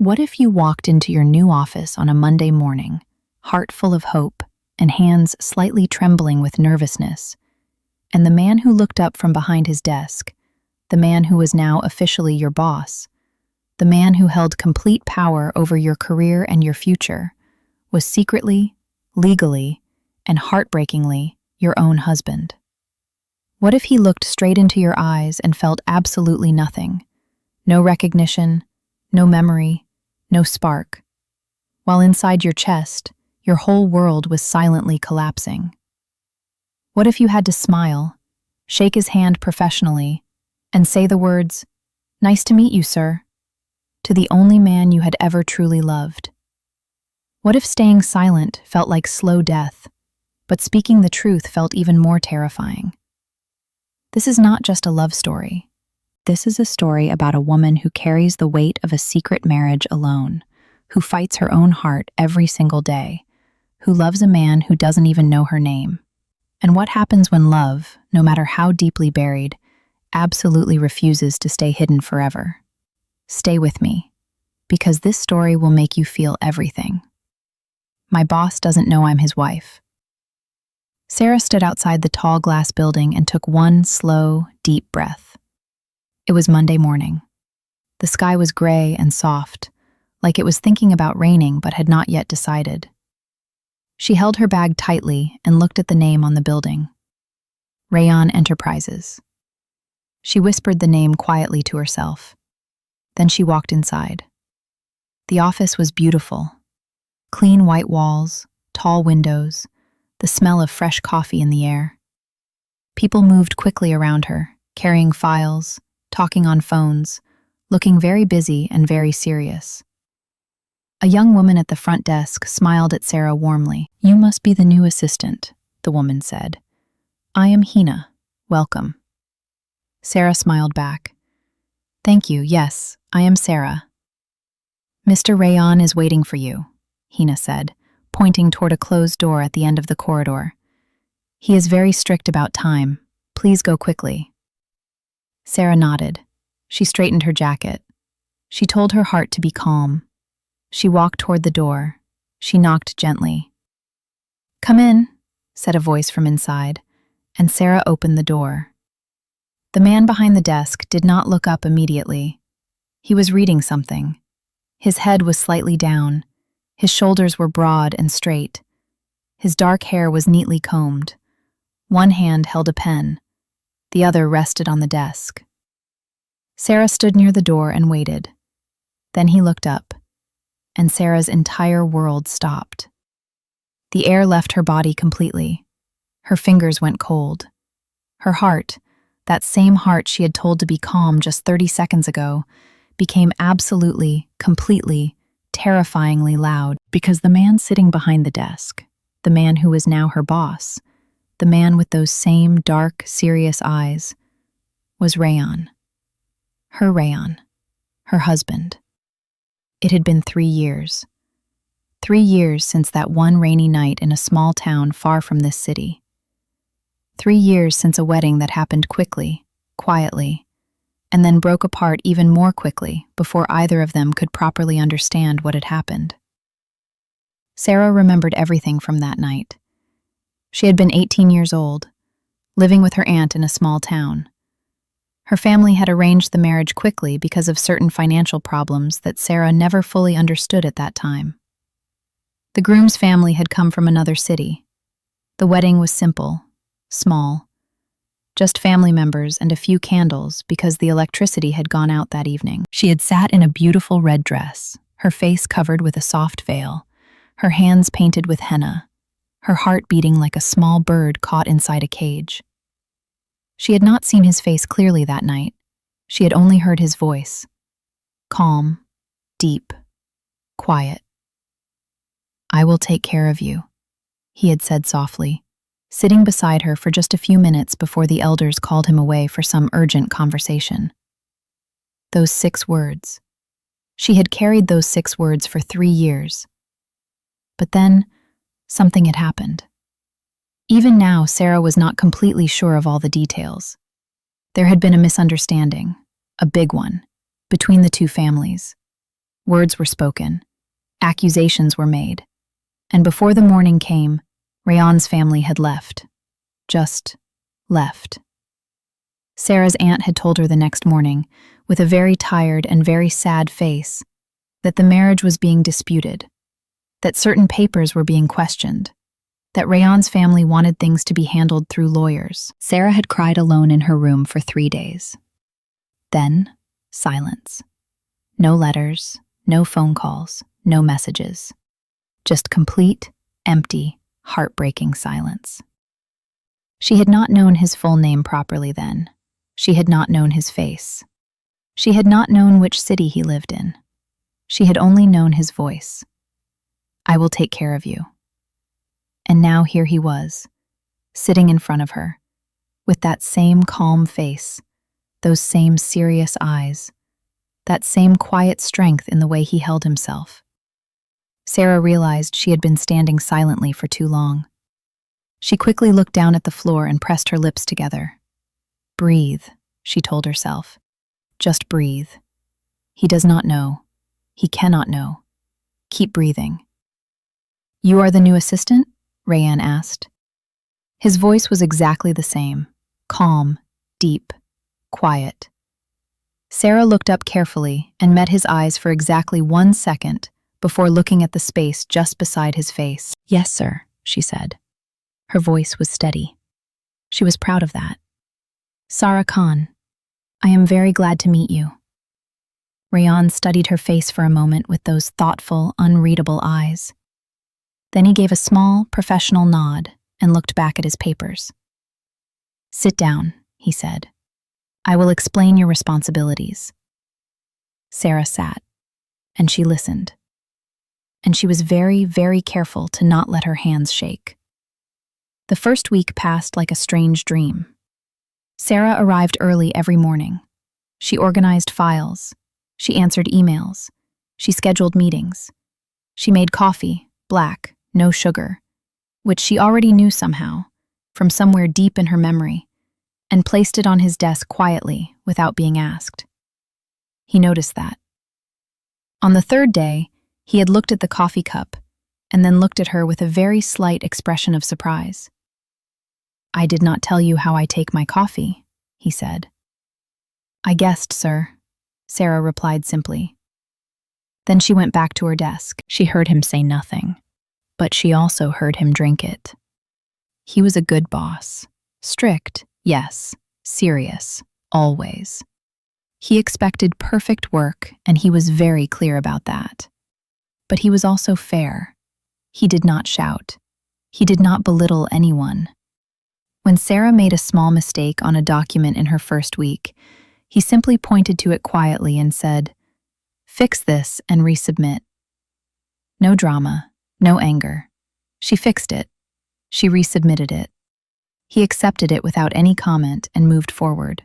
What if you walked into your new office on a Monday morning, heart full of hope and hands slightly trembling with nervousness, and the man who looked up from behind his desk, the man who was now officially your boss, the man who held complete power over your career and your future, was secretly, legally, and heartbreakingly your own husband? What if he looked straight into your eyes and felt absolutely nothing? No recognition, no memory, no spark, while inside your chest, your whole world was silently collapsing? What if you had to smile, shake his hand professionally, and say the words, "Nice to meet you, sir," to the only man you had ever truly loved? What if staying silent felt like slow death, but speaking the truth felt even more terrifying? This is not just a love story. This is a story about a woman who carries the weight of a secret marriage alone, who fights her own heart every single day, who loves a man who doesn't even know her name. And what happens when love, no matter how deeply buried, absolutely refuses to stay hidden forever? Stay with me, because this story will make you feel everything. My boss doesn't know I'm his wife. Sarah stood outside the tall glass building and took one slow, deep breath. It was Monday morning. The sky was gray and soft, like it was thinking about raining but had not yet decided. She held her bag tightly and looked at the name on the building. Rayon Enterprises. She whispered the name quietly to herself. Then she walked inside. The office was beautiful. Clean white walls, tall windows, the smell of fresh coffee in the air. People moved quickly around her, carrying files, talking on phones, looking very busy and very serious. A young woman at the front desk smiled at Sarah warmly. "You must be the new assistant," the woman said. "I am Hina. Welcome." Sarah smiled back. "Thank you, yes, I am Sarah." "Mr. Rayon is waiting for you," Hina said, pointing toward a closed door at the end of the corridor. "He is very strict about time. Please go quickly." Sarah nodded. She straightened her jacket. She told her heart to be calm. She walked toward the door. She knocked gently. "Come in," said a voice from inside, and Sarah opened the door. The man behind the desk did not look up immediately. He was reading something. His head was slightly down. His shoulders were broad and straight. His dark hair was neatly combed. One hand held a pen. The other rested on the desk. Sarah stood near the door and waited. Then he looked up, and Sarah's entire world stopped. The air left her body completely. Her fingers went cold. Her heart, that same heart she had told to be calm just 30 seconds ago, became absolutely, completely, terrifyingly loud, because the man sitting behind the desk, the man who was now her boss, the man with those same dark, serious eyes, was Rayon. Her Rayon. Her husband. It had been 3 years. 3 years since that one rainy night in a small town far from this city. 3 years since a wedding that happened quickly, quietly, and then broke apart even more quickly before either of them could properly understand what had happened. Sarah remembered everything from that night. She had been 18 years old, living with her aunt in a small town. Her family had arranged the marriage quickly because of certain financial problems that Sarah never fully understood at that time. The groom's family had come from another city. The wedding was simple, small, just family members and a few candles because the electricity had gone out that evening. She had sat in a beautiful red dress, her face covered with a soft veil, her hands painted with henna, her heart beating like a small bird caught inside a cage. She had not seen his face clearly that night. She had only heard his voice. Calm, deep, quiet. "I will take care of you," he had said softly, sitting beside her for just a few minutes before the elders called him away for some urgent conversation. Those 6 words. She had carried those 6 words for 3 years. But then, something had happened. Even now, Sarah was not completely sure of all the details. There had been a misunderstanding, a big one, between the two families. Words were spoken. Accusations were made. And before the morning came, Rayon's family had left. Just left. Sarah's aunt had told her the next morning, with a very tired and very sad face, that the marriage was being disputed, that certain papers were being questioned, that Rayon's family wanted things to be handled through lawyers. Sarah had cried alone in her room for 3 days. Then, silence. No letters, no phone calls, no messages. Just complete, empty, heartbreaking silence. She had not known his full name properly then. She had not known his face. She had not known which city he lived in. She had only known his voice. "I will take care of you." And now here he was, sitting in front of her, with that same calm face, those same serious eyes, that same quiet strength in the way he held himself. Sarah realized she had been standing silently for too long. She quickly looked down at the floor and pressed her lips together. "Breathe," she told herself. "Just breathe. He does not know. He cannot know. Keep breathing." "You are the new assistant?" Rayan asked. His voice was exactly the same, calm, deep, quiet. Sarah looked up carefully and met his eyes for exactly 1 second before looking at the space just beside his face. "Yes, sir," she said. Her voice was steady. She was proud of that. "Sarah Khan, I am very glad to meet you." Rayan studied her face for a moment with those thoughtful, unreadable eyes. Then he gave a small, professional nod and looked back at his papers. "Sit down," he said. "I will explain your responsibilities." Sarah sat, and she listened. And she was very, very careful to not let her hands shake. The first week passed like a strange dream. Sarah arrived early every morning. She organized files. She answered emails. She scheduled meetings. She made coffee, black, no sugar, which she already knew somehow, from somewhere deep in her memory, and placed it on his desk quietly without being asked. He noticed that. On the 3rd day, he had looked at the coffee cup and then looked at her with a very slight expression of surprise. "I did not tell you how I take my coffee," he said. "I guessed, sir," Sarah replied simply. Then she went back to her desk. She heard him say nothing, but she also heard him drink it. He was a good boss. Strict, yes. Serious, always. He expected perfect work, and he was very clear about that. But he was also fair. He did not shout. He did not belittle anyone. When Sarah made a small mistake on a document in her first week, he simply pointed to it quietly and said, "Fix this and resubmit." No drama, no anger. She fixed it. She resubmitted it. He accepted it without any comment and moved forward.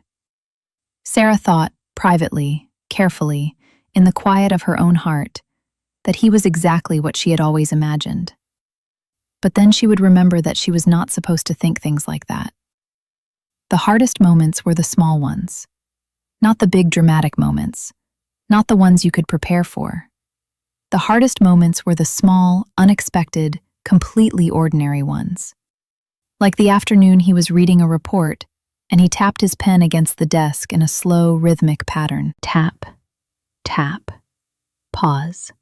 Sarah thought, privately, carefully, in the quiet of her own heart, that he was exactly what she had always imagined. But then she would remember that she was not supposed to think things like that. The hardest moments were the small ones, not the big dramatic moments, not the ones you could prepare for. The hardest moments were the small, unexpected, completely ordinary ones. Like the afternoon he was reading a report, and he tapped his pen against the desk in a slow, rhythmic pattern. Tap, tap, pause,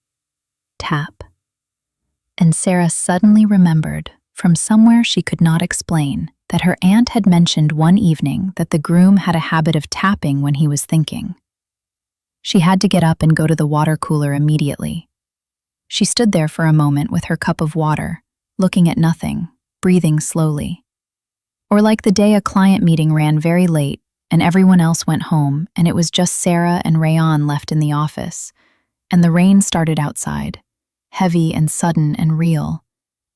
tap. And Sarah suddenly remembered, from somewhere she could not explain, that her aunt had mentioned one evening that the groom had a habit of tapping when he was thinking. She had to get up and go to the water cooler immediately. She stood there for a moment with her cup of water, looking at nothing, breathing slowly. Or like the day a client meeting ran very late and everyone else went home and it was just Sarah and Rayan left in the office, and the rain started outside, heavy and sudden and real,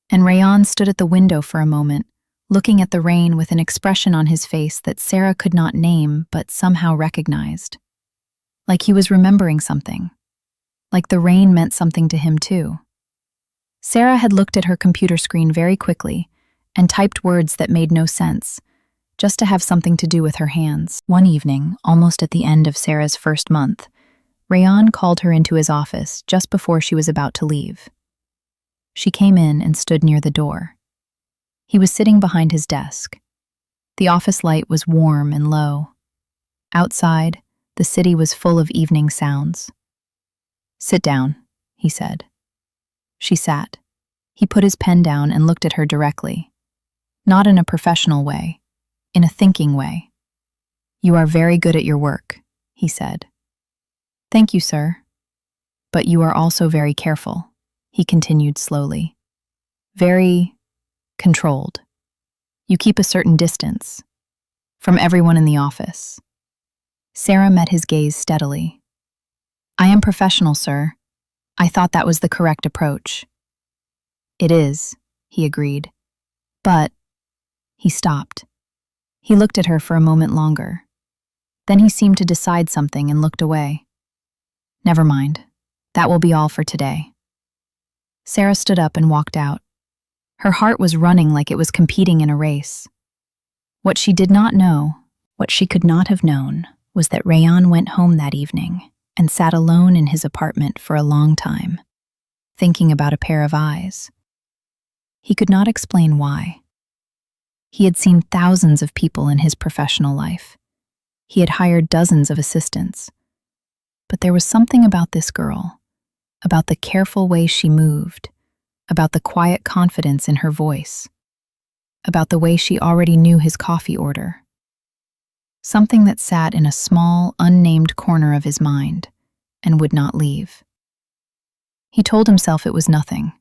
and Rayan stood at the window for a moment, looking at the rain with an expression on his face that Sarah could not name but somehow recognized. Like he was remembering something. Like the rain meant something to him too. Sarah had looked at her computer screen very quickly and typed words that made no sense, just to have something to do with her hands. One evening, almost at the end of Sarah's first month, Rayan called her into his office just before she was about to leave. She came in and stood near the door. He was sitting behind his desk. The office light was warm and low. Outside, the city was full of evening sounds. "Sit down," he said. She sat. He put his pen down and looked at her directly. Not in a professional way, in a thinking way. "You are very good at your work," he said. "Thank you, sir. But you are also very careful," he continued slowly. "Very controlled. You keep a certain distance from everyone in the office." Sarah met his gaze steadily. "I am professional, sir. I thought that was the correct approach." "It is," he agreed. "But—" He stopped. He looked at her for a moment longer. Then he seemed to decide something and looked away. "Never mind. That will be all for today." Sarah stood up and walked out. Her heart was running like it was competing in a race. What she did not know, what she could not have known, was that Rayan went home that evening and sat alone in his apartment for a long time, thinking about a pair of eyes. He could not explain why. He had seen thousands of people in his professional life. He had hired dozens of assistants. But there was something about this girl, about the careful way she moved, about the quiet confidence in her voice, about the way she already knew his coffee order. Something that sat in a small, unnamed corner of his mind and would not leave. He told himself it was nothing.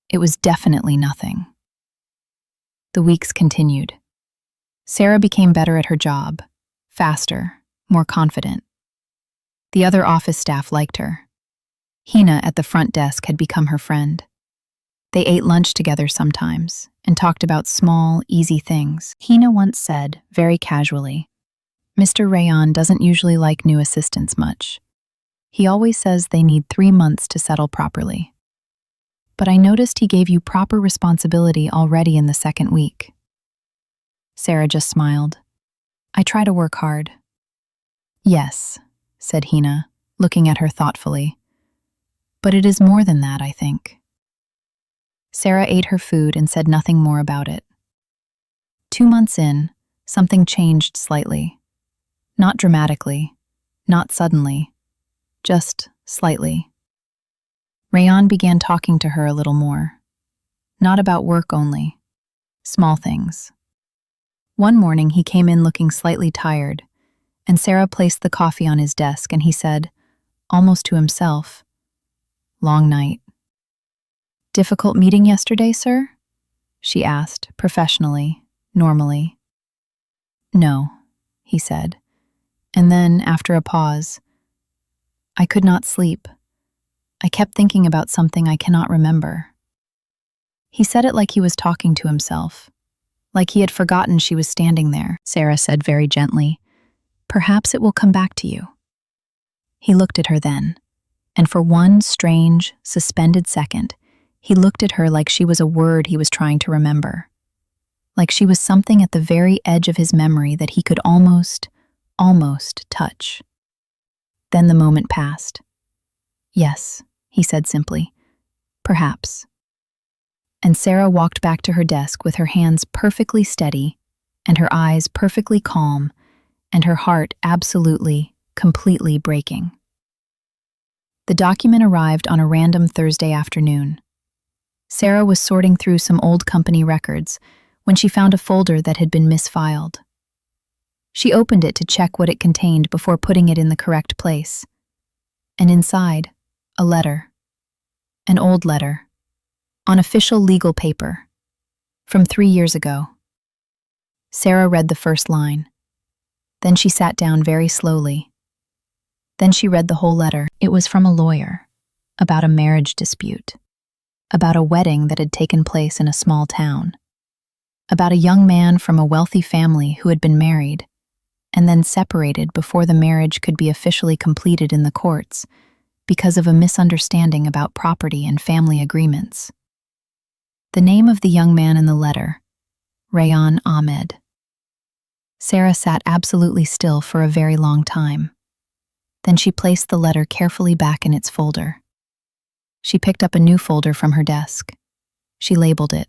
It was definitely nothing. The weeks continued. Sarah became better at her job, faster, more confident. The other office staff liked her. Hina at the front desk had become her friend. They ate lunch together sometimes and talked about small, easy things. Hina once said, very casually, "Mr. Rayan doesn't usually like new assistants much. He always says they need 3 months to settle properly. But I noticed he gave you proper responsibility already in the 2nd week." Sarah just smiled. "I try to work hard." "Yes," said Hina, looking at her thoughtfully. "But it is more than that, I think." Sarah ate her food and said nothing more about it. 2 months in, something changed slightly. Not dramatically, not suddenly, just slightly. Rayan began talking to her a little more. Not about work only, small things. One morning he came in looking slightly tired, and Sarah placed the coffee on his desk and he said, almost to himself, "Long night." "Difficult meeting yesterday, sir?" she asked, professionally, normally. "No," he said. And then, after a pause, "I could not sleep. I kept thinking about something I cannot remember." He said it like he was talking to himself, like he had forgotten she was standing there. Sarah said very gently, "Perhaps it will come back to you." He looked at her then, and for one strange, suspended second, he looked at her like she was a word he was trying to remember, like she was something at the very edge of his memory that he could almost touch. Then the moment passed. "Yes," he said simply, "perhaps." And Sarah walked back to her desk with her hands perfectly steady and her eyes perfectly calm and her heart absolutely, completely breaking. The document arrived on a random Thursday afternoon. Sarah was sorting through some old company records when she found a folder that had been misfiled. She opened it to check what it contained before putting it in the correct place. And inside, a letter. An old letter. On official legal paper. From 3 years ago. Sarah read the first line. Then she sat down very slowly. Then she read the whole letter. It was from a lawyer, about a marriage dispute, about a wedding that had taken place in a small town, about a young man from a wealthy family who had been married and then separated before the marriage could be officially completed in the courts because of a misunderstanding about property and family agreements. The name of the young man in the letter, Rayan Ahmed. Sarah sat absolutely still for a very long time. Then she placed the letter carefully back in its folder. She picked up a new folder from her desk. She labeled it.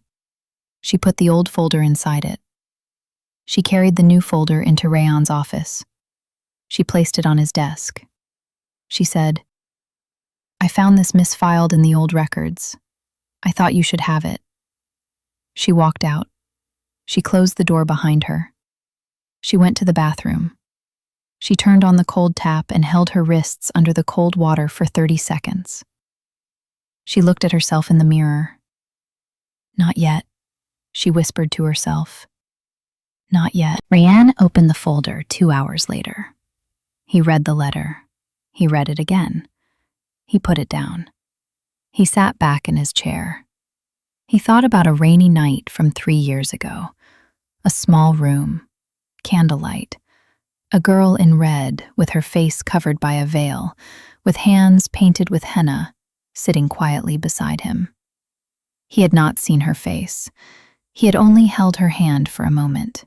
She put the old folder inside it. She carried the new folder into Rayon's office. She placed it on his desk. She said, "I found this misfiled in the old records. I thought you should have it." She walked out. She closed the door behind her. She went to the bathroom. She turned on the cold tap and held her wrists under the cold water for 30 seconds. She looked at herself in the mirror. "Not yet," she whispered to herself. "Not yet." Rayan opened the folder 2 hours later. He read the letter. He read it again. He put it down. He sat back in his chair. He thought about a rainy night from 3 years ago. A small room, candlelight, a girl in red with her face covered by a veil, with hands painted with henna, sitting quietly beside him. He had not seen her face. He had only held her hand for a moment.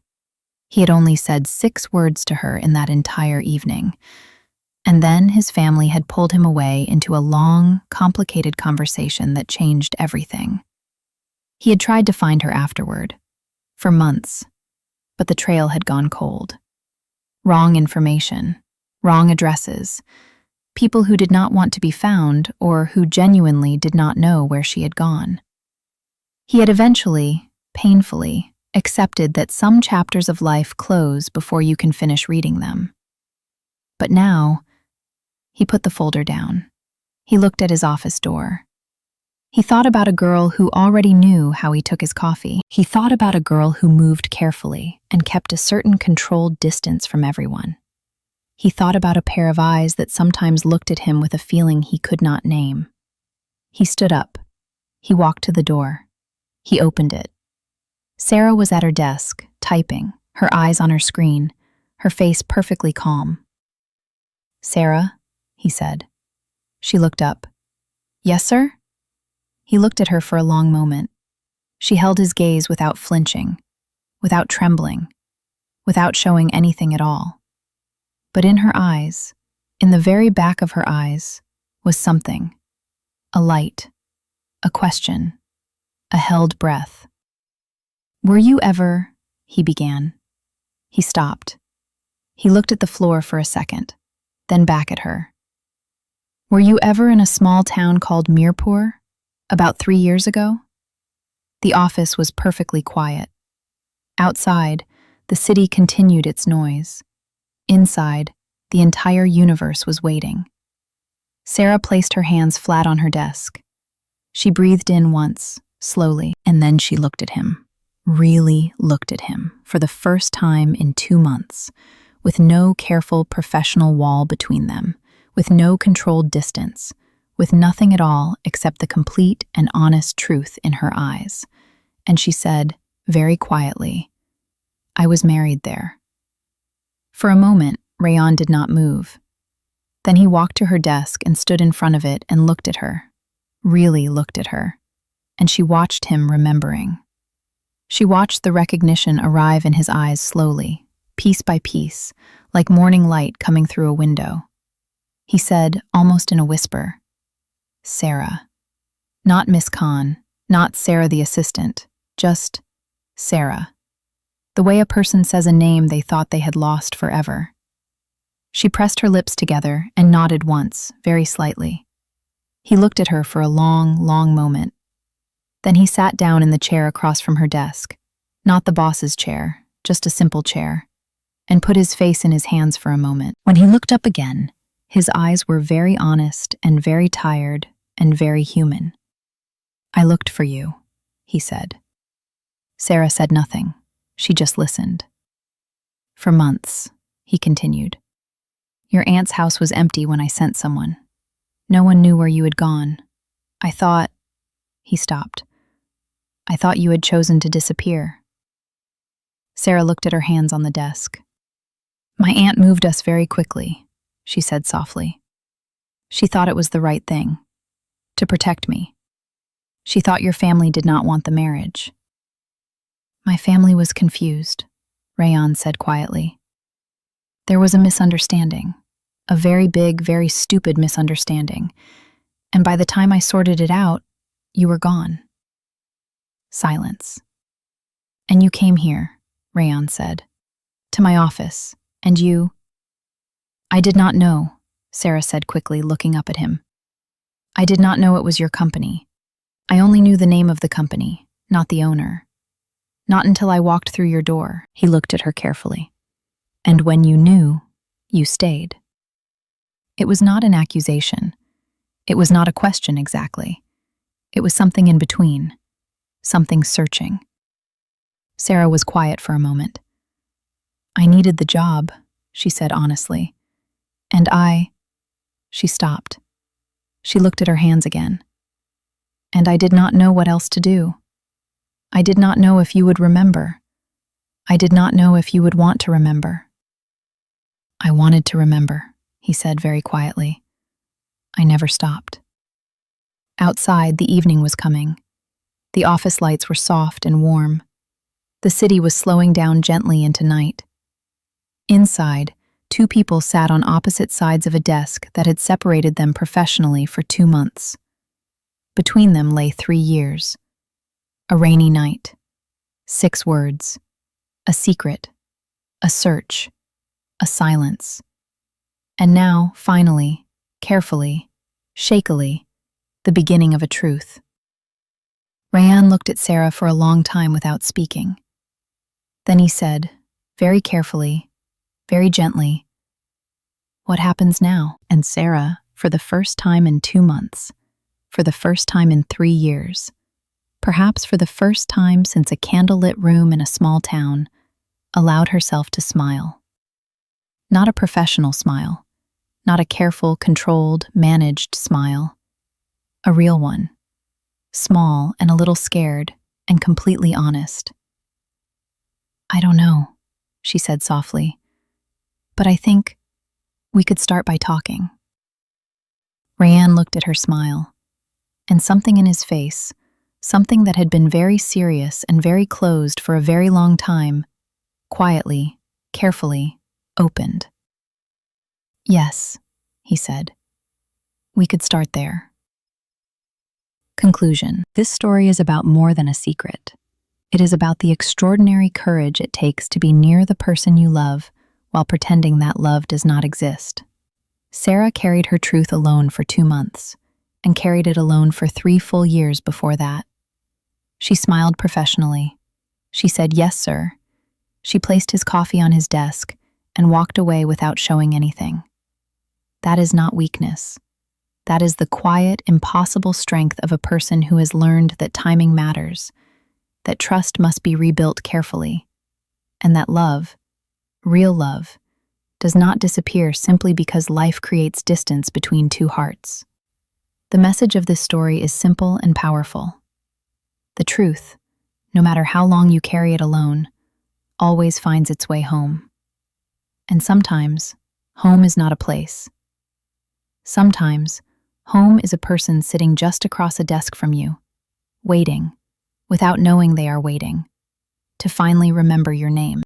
He had only said 6 words to her in that entire evening. And then his family had pulled him away into a long, complicated conversation that changed everything. He had tried to find her afterward, for months, but the trail had gone cold. Wrong information, wrong addresses, people who did not want to be found or who genuinely did not know where she had gone. He had eventually, painfully, accepted that some chapters of life close before you can finish reading them. But now, he put the folder down. He looked at his office door. He thought about a girl who already knew how he took his coffee. He thought about a girl who moved carefully and kept a certain controlled distance from everyone. He thought about a pair of eyes that sometimes looked at him with a feeling he could not name. He stood up. He walked to the door. He opened it. Sarah was at her desk, typing, her eyes on her screen, her face perfectly calm. "Sarah," he said. She looked up. "Yes, sir?" He looked at her for a long moment. She held his gaze without flinching, without trembling, without showing anything at all. But in her eyes, in the very back of her eyes, was something. A light, a question, a held breath. "Were you ever—" he began. He stopped. He looked at the floor for a second, then back at her. "Were you ever in a small town called Mirpur, about 3 years ago?" The office was perfectly quiet. Outside, the city continued its noise. Inside, the entire universe was waiting. Sarah placed her hands flat on her desk. She breathed in once, slowly, and then she looked at him. Really looked at him, for the first time in 2 months, with no careful professional wall between them, with no controlled distance, with nothing at all except the complete and honest truth in her eyes. And she said, very quietly, "I was married there." For a moment, Rayon did not move. Then he walked to her desk and stood in front of it and looked at her, really looked at her, and she watched him remembering. She watched the recognition arrive in his eyes slowly, piece by piece, like morning light coming through a window. He said, almost in a whisper, "Sarah." Not Miss Khan, not Sarah the assistant, just Sarah. The way a person says a name they thought they had lost forever. She pressed her lips together and nodded once, very slightly. He looked at her for a long, long moment. Then he sat down in the chair across from her desk, not the boss's chair, just a simple chair, and put his face in his hands for a moment. When he looked up again, his eyes were very honest and very tired and very human. "I looked for you," he said. Sarah said nothing. She just listened. "For months," he continued. "Your aunt's house was empty when I sent someone. No one knew where you had gone. I thought—" He stopped. "I thought you had chosen to disappear." Sarah looked at her hands on the desk. "My aunt moved us very quickly," she said softly. "She thought it was the right thing, to protect me. She thought your family did not want the marriage." "My family was confused," Rayon said quietly. "There was a misunderstanding. A very big, very stupid misunderstanding. And by the time I sorted it out, you were gone. Silence. And you came here, Rayan said. To my office. And you... I did not know, Sarah said quickly, looking up at him. I did not know it was your company. I only knew the name of the company, not the owner. Not until I walked through your door. He looked at her carefully. And when you knew, you stayed. It was not an accusation. It was not a question exactly. It was something in between. Something searching. Sarah was quiet for a moment. I needed the job, she said honestly. And She stopped. She looked at her hands again. And I did not know what else to do. I did not know if you would remember. I did not know if you would want to remember. I wanted to remember, he said very quietly. I never stopped. Outside, the evening was coming. The office lights were soft and warm. The city was slowing down gently into night. Inside, two people sat on opposite sides of a desk that had separated them professionally for 2 months. Between them lay 3 years. A rainy night. 6 words. A secret. A search. A silence. And now, finally, carefully, shakily, the beginning of a truth. Rayan looked at Sarah for a long time without speaking. Then he said, very carefully, very gently, what happens now? And Sarah, for the first time in 2 months, for the first time in 3 years, perhaps for the first time since a candlelit room in a small town, allowed herself to smile. Not a professional smile, not a careful, controlled, managed smile. A real one. Small and a little scared and completely honest. I don't know, she said softly, but I think we could start by talking. Rayan looked at her smile, and something in his face, something that had been very serious and very closed for a very long time, quietly, carefully, opened. Yes, he said. We could start there. Conclusion. This story is about more than a secret. It is about the extraordinary courage it takes to be near the person you love while pretending that love does not exist. Sarah carried her truth alone for 2 months, and carried it alone for 3 full years before that. She smiled professionally. She said, "Yes, sir." She placed his coffee on his desk and walked away without showing anything. That is not weakness. That is the quiet, impossible strength of a person who has learned that timing matters, that trust must be rebuilt carefully, and that love, real love, does not disappear simply because life creates distance between 2 hearts. The message of this story is simple and powerful. The truth, no matter how long you carry it alone, always finds its way home. And sometimes, home is not a place. Sometimes, home is a person sitting just across a desk from you, waiting, without knowing they are waiting, to finally remember your name.